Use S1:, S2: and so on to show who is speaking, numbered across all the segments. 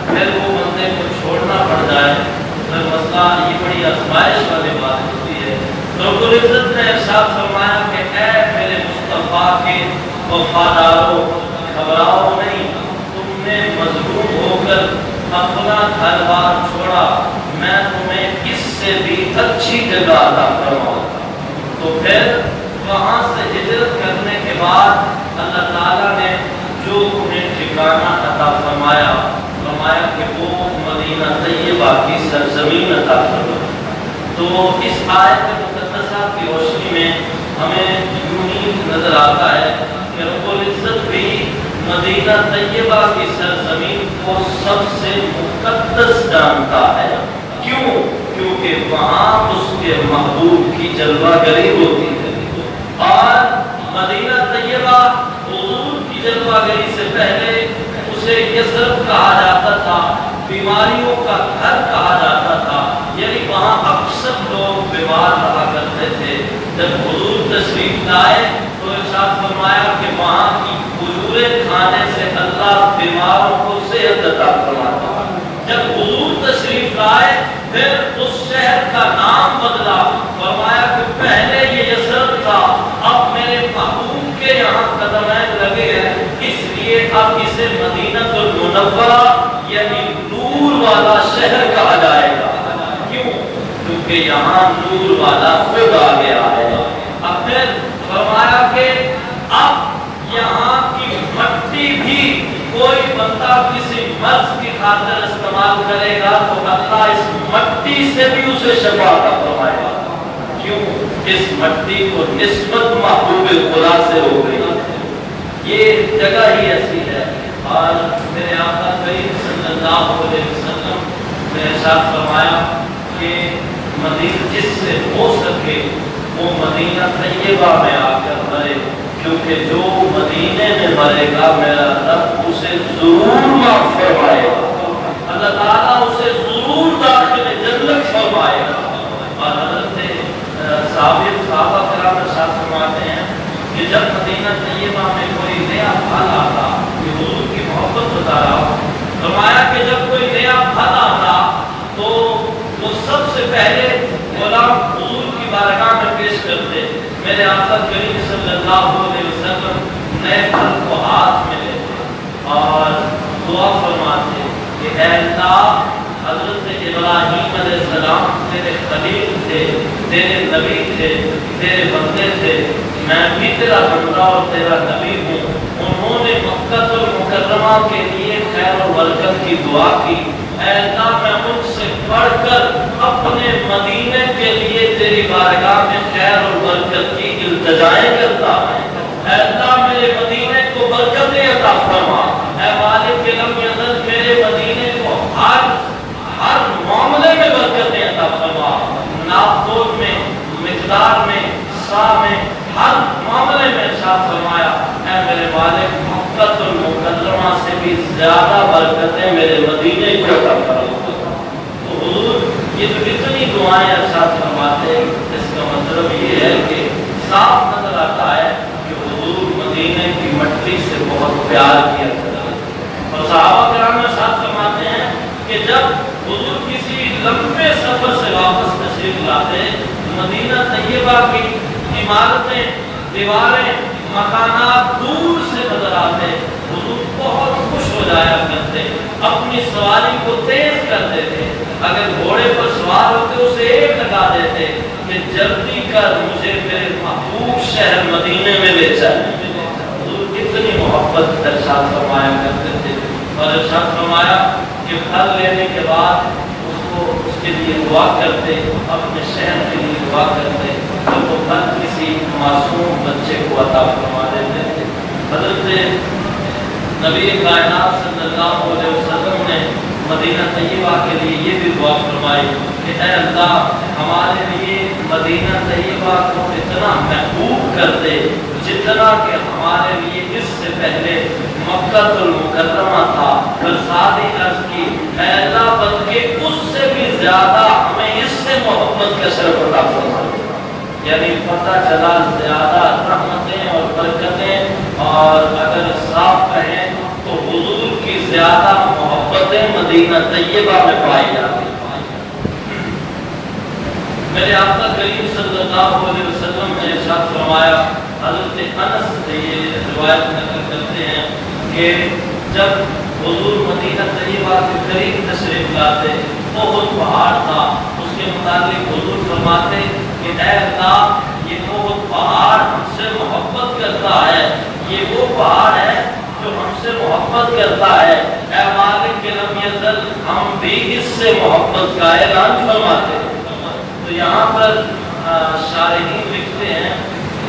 S1: پھر وہ بندے کو چھوڑنا پڑ جائے، پھر مسئلہ یہ بڑی آزمائش والی بات رب العزت نے ارشاد فرمایا کہ اے میرے مصطفیٰ کے وفاداروں، گھبراؤ نہیں، تم نے مظلوم ہو کر اپنا گھر بار چھوڑا، میں تمہیں اس سے بھی اچھی جگہ عطا فرماؤں گا۔ تو پھر وہاں سے ہجرت کرنے کے بعد اللہ تعالیٰ نے جو انہیں ٹھکانہ عطا فرمایا کہ وہ مدینہ طیبہ کی سرزمین عطا فرمائی۔ تو اس آیت مقدسہ کی روشنی میں ہمیں یوں ہی نظر آتا ہے کہ رب العزت بھی مدینہ طیبہ کی سرزمین کو سب سے مقدس جانتا ہے۔ کیوں؟ کیونکہ وہاں اس کے محبوب کی جلوہ گری ہوتی ہے، اور مدینہ طیبہ حضور کی جلوہ گری سے پہلے اسے یثرب کہا جاتا تھا، بیماریوں کا گھر کہا جاتا تھا، یعنی وہاں اکثر لوگ بیمار رہا کرتے تھے۔ جب حضور تشریف لائے تو ارشاد فرمایا کہ وہاں کی کھجوریں کھانے سے اللہ بیماروں کو صحت عطا فرماتا ہے۔ جب حضور تشریف لائے پھر اس شہر کا نام بدلا، فرمایا کہ پہلے یہ یثرب تھا، اب میرے محبوب کے یہاں قدمین لگے ہیں، اس لیے اب اسے مدینہ المنورہ یعنی نور والا شہر کہا جائے گا۔ کیوں؟ کیونکہ یہاں نور والا خود آ گیا ہے۔ اب پھر فرمایا کہ اب یہاں کی مٹی بھی کوئی بندہ کسی مرض کی خاطر استعمال کرے گا تو اللہ اس مٹی سے بھی اسے شفا عطا فرمائے گا۔ کیوں؟ اس مٹی کو نسبت محبوب خدا سے ہو گئی، یہ جگہ ہی ایسی ہے۔ اور میرے آقا کریم صلی اللہ علیہ وسلم نے ارشاد فرمایا کہ مدینہ جس سے ہو سکے وہ مدینہ طیبہ میں آ کر مرے، کیونکہ جو مدینے میں مرے گا میرا رب اسے ضرور معاف فرمائے گا، اللہ تعالیٰ اسے ضرور داخل جنت فرمائے گا۔ اور حضرت صحابہ کرام ارشاد فرماتے ہیں کہ جب مدینہ طیبہ میں کوئی نیا پھل آتا، یہ حضور کی محبت بتا رہا ہوں، فرمایا کہ جب کوئی نیا پھل آتا تو وہ سب سے پہلے غلام حضور کی بارگاہ میں پیش کرتے، میرے آقا کریم صلی اللہ علیہ وسلم نئے پھل کو ہاتھ میں لیتے اور دعا فرماتے کہ اے اللہ، حضرت ابراہیم علیہ السلام تیرے خلیل تھے، تیرے نبی تھے، تیرے بندے تھے، میں بھی تیرا بندہ اور تیرا نبی ہوں، انہوں نے مکہ المکرمہ کے لیے خیر و برکت کی دعا کی، اے اللہ میں ان سے پڑھ کر اپنے مدینے کے لیے تیری بارگاہ میں خیر و برکت کی التجائیں کرتا ہوں، اے اللہ میرے مدینے کو برکتیں عطا فرما، اے مالک لم یزل میرے مدینے کو ہر معاملے میں برکتیں عطا فرما، ناپتول میں، مقدار میں، سا میں، ہر معاملے میں ارشاد فرمایا اے میرے مالک مکہ المکرمہ سے بھی زیادہ برکتیں میرے مدینے کو عطا فرما۔ تو حضور یہ جو اتنی دعائیں ارشاد فرماتے ہیں اس کا مطلب یہ ہے کہ صاف نظر آتا ہے کہ حضور مدینے کی مٹی سے بہت پیار کیا کرتے ہیں۔ اور صحابہ کرام ارشاد فرماتے ہیں کہ جب حضور کسی لمبے سفر سے واپس تشریف لاتے، مدینہ طیبہ کی عمارتیں، دیواریں، مکانات دور سے نظر آتے، حضور بہت خوش ہو جایا کرتے، اپنی سواری کو تیز کر دیتے، اگر گھوڑے پر سوار ہوتے اسے ایک لگا دیتے کہ جلدی کر مجھے میرے محبوب شہر مدینے میں لے چل۔ حضور کتنی محبت ارشاد فرمایا کرتے تھے، اور ارشاد فرمایا کہ پھل لینے کے بعد اس کے لیے دعا کرتے، اپنے شہر کے لیے دعا کرتے، جب وہ پھل کسی معصوم بچے کو عطا فرما دیتے تھے۔ حضرت نبی کائنات صلی اللہ علیہ وسلم نے مدینہ طیبہ کے لیے یہ بھی دعا فرمائی کہ اے اللہ ہمارے لیے مدینہ طیبہ کو اتنا محبوب کر دے جتنا کہ ہمارے لیے اس سے پہلے مکہ المکرمہ تھا، پھر ساتھ ہی عرض کی اے اللہ بلکہ اس سے بھی زیادہ ہمیں اس سے محبت کا شرف عطا فرما۔ یعنی پتہ چلا زیادہ رحمتیں اور برکتیں، اور اگر صاف کہیں تو حضور کی زیادہ محبتیں مدینہ طیبہ میں پائی جاتی ہیں۔ میرے آقا کریم صلی اللہ علیہ وسلم نے ارشاد فرمایا، حضرت انس سے یہ روایت نقل کرتے ہیں کہ جب حضور مدینہ طیبہ کے قریب تشریف لاتے، احد پہاڑ تھا، اس کے متعلق حضور فرماتے کہ اے اللہ، یہ احد پہاڑ ہم سے محبت کرتا ہے، یہ وہ پہاڑ ہے جو ہم سے محبت کرتا ہے، اے مالک لم یزل، ہم بھی اس سے محبت کا اعلان فرماتے ہیں۔ تو یہاں پر شارحین لکھتے ہیں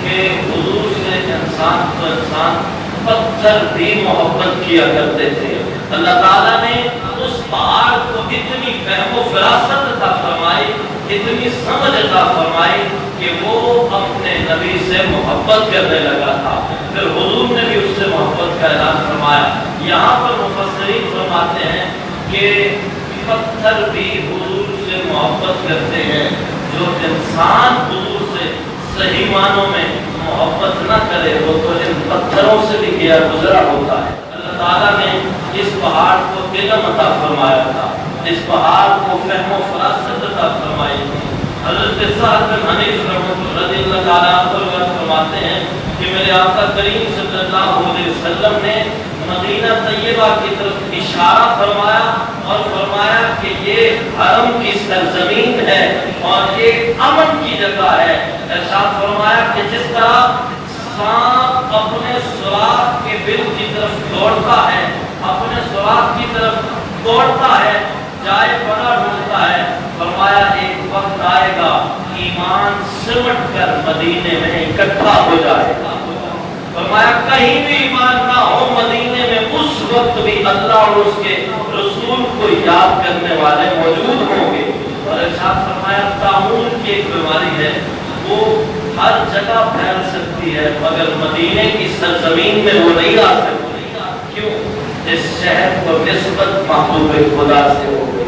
S1: کہ حضور سے انسان پتھر بھی محبت کیا کرتے تھے۔ اللہ تعالیٰ نے اس پہاڑ کو اتنی فہم و فراست عطا فرمائی، اتنی سمجھ عطا فرمائی کہ وہ اپنے نبی سے محبت کرنے لگا تھا۔ پھر حضور نے بھی اس سے محبت کا اعلان فرمایا۔ یہاں پر مفسرین فرماتے ہیں کہ پتھر بھی حضور سے محبت کرتے ہیں، جو انسان حضور سے صحیح معنوں میں محبت نہ کرے وہ تو ان پتھروں سے بھی گیا گزرا ہوتا ہے۔ اللہ تعالیٰ نے اس پہاڑ کو علم عطا فرمایا تھا، اس پہاڑ کو فہم و فراست عطا فرمائی تھی۔ حضرت سعد بن حنیف رضی اللہ تعالیٰ عنہ فرماتے ہیں کہ میرے آقا کریم صلی اللہ علیہ وسلم نے مدینہ طیبہ کی طرف اشارہ فرمایا اور فرمایا کہ یہ حرم کی سرزمین ہے اور ایک امن کی جگہ ہے۔ ارشاد فرمایا کہ جس طرح سانپ اپنے سوراخ کے بل کی طرف دوڑتا ہے، اپنے سوراخ کی طرف دوڑتا ہے، جائے پناہ ڈھونڈتا ہے، فرمایا ایک وقت آئے گا ایمان سمٹ کر مدینے میں اکٹھا ہو جائے گا۔ فرمایا کہیں بھی ایمان نہ ہو مدینے میں، اس وقت بھی اللہ اور اس کے رسول کو یاد کرنے والے موجود ہوں گے۔ اور ارشاد فرمایا طاعون کی ایک بیماری ہے، وہ ہر جگہ پھیل سکتی ہے مگر مدینے کی سرزمین میں وہ نہیں آ سکتی۔ کیوں؟ اس شہر کو نسبت محبوب خدا سے ہو گئی،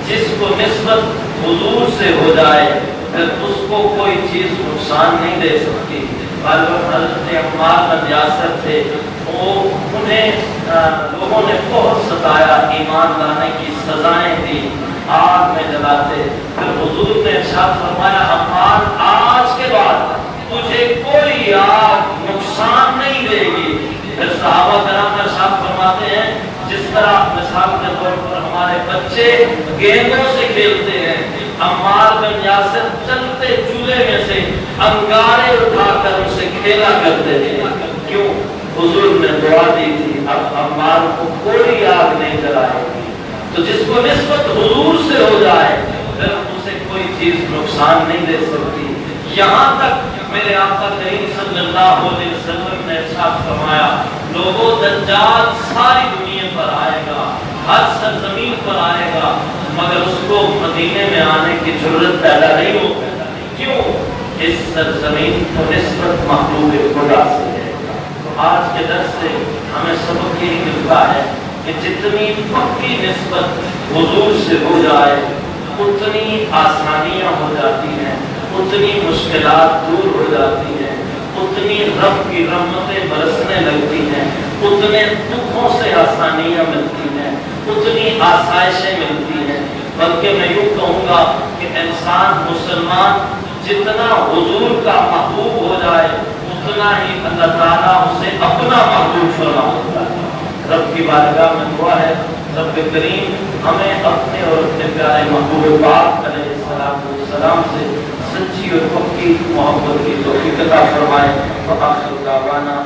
S1: جس کو نسبت حضور سے ہو جائے پھر اس کو کوئی چیز نقصان نہیں دے سکتی۔ حضرت عمار بن یاسر تھے، وہ انہیں لوگوں نے بہت ستایا، ایمان لانے کی سزائیں دی، آگ میں جلاتے۔ پھر حضور نے ارشاد فرمایا عمار آج کے بعد تجھے کوئی آگ نقصان نہیں دے گی۔ پھر صحابہ کرام ارشاد فرماتے ہیں جس طرح مثال کے طور پر ہمارے بچے گیندوں سے کھیلتے ہیں، عمار بن یاسر چلتے چولہے میں سے انگارے اٹھا کر اسے کھیلا کرتے تھے۔ کیوں؟ حضور نے دعا دی تھی اب عمار کو کوئی آگ نہیں جلائے گی۔ تو جس کو نسبت حضور سے ہو جائے پھر اسے کوئی چیز نقصان نہیں دے سکتی۔ یہاں تک میرے آقا کریم صلی اللہ علیہ وسلم نے ارشاد فرمایا لوگوں دجال ساری دنیا پر آئے گا، ہر سرزمین پر آئے گا، مگر اس کو مدینے میں آنے کی ضرورت پیدا نہیں ہوگی۔ کیوں؟ اس سرزمین کو نسبت محبوب خدا سے ہے۔ تو آج کے درس سے ہمیں سبق یہی ملتا ہے کہ جتنی پکی نسبت حضور سے ہو جائے اتنی آسانیاں ہو جاتی ہیں، اتنی مشکلات دور ہو جاتی ہیں، اتنی رب کی رحمتیں برسنے لگتی ہیں، اتنے دکھوں سے آسانیاں ملتی ہیں، اتنی آسائشیں ملتی ہیں۔ بلکہ میں یوں کہوں گا کہ انسان مسلمان جتنا حضور کا محبوب ہو جائے اتنا ہی اللہ تعالیٰ اسے اپنا محبوب فرما ہوتا ہے۔ رب کی بارگاہ میں دعا ہے رب کریم ہمیں اپنے اور اپنے پیارے محبوب پاک علیہ السلام سے سچی اور پکی محبت کی توفیق عطا فرمائے۔ وآخر دعوانا